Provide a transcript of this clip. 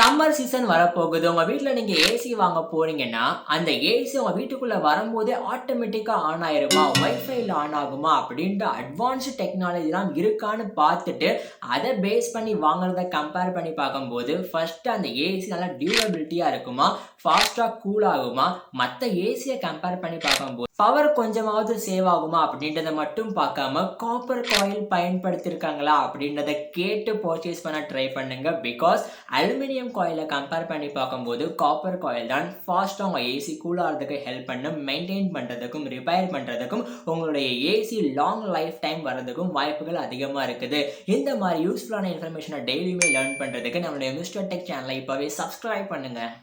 Summer season வரப்போகுது. உங்க வீட்ல நீங்க ஏசி வாங்க போறீங்கன்னா, அந்த ஏசி உங்க வீட்டுக்குள்ள வரும்போதே ஆட்டோமேட்டிக்கா ஆன் ஆயிருமா? வைஃபைல ஆன் ஆகுமா? அப்படின்ட்டு அட்வான்ஸ்ட் டெக்னாலஜிலாம் இருக்கான்னு பார்த்துட்டு, அத பேஸ் பண்ணி வாங்குறத கம்பேர் பண்ணி பார்க்கும்போது, ஃபர்ஸ்ட் அந்த ஏசி நல்லா டியூரபிலிட்டியா இருக்குமா? ஃபாஸ்ட்டா கூல் ஆகுமா? மத்த ஏசிய கம்பேர் பண்ணி பார்க்கும்போது, பவர் கொஞ்சமாவது சேவ் ஆகுமா? அப்படின்றத மட்டும் பார்க்காம, காப்பர் காயில் பயன்படுத்தியிருக்காங்களா? அப்படின்றத கேட்டு பர்ச்சேஸ் பண்ண ட்ரை பண்ணுங்க. பிகாஸ் அலுமினியம் காயிலை கம்பேர் பண்ணி பார்க்கும்போது காப்பர் காயில் தான் ஃபாஸ்ட்டாக உங்கள் ஏசி கூல் ஆகிறதுக்கு ஹெல்ப் பண்ணும். மெயின்டைன் பண்ணுறதுக்கும் ரிப்பேர் பண்ணுறதுக்கும் உங்களுடைய ஏசி லாங் லைஃப் டைம் வரதுக்கும் வாய்ப்புகள் அதிகமாக இருக்குது. இந்த மாதிரி யூஸ்ஃபுல்லான இன்ஃபர்மேஷனை டெய்லியுமே லேர்ன் பண்ணுறதுக்கு நம்மளுடைய மிஸ்டர் டெக் சேனலை இப்போவே சப்ஸ்கிரைப் பண்ணுங்கள்.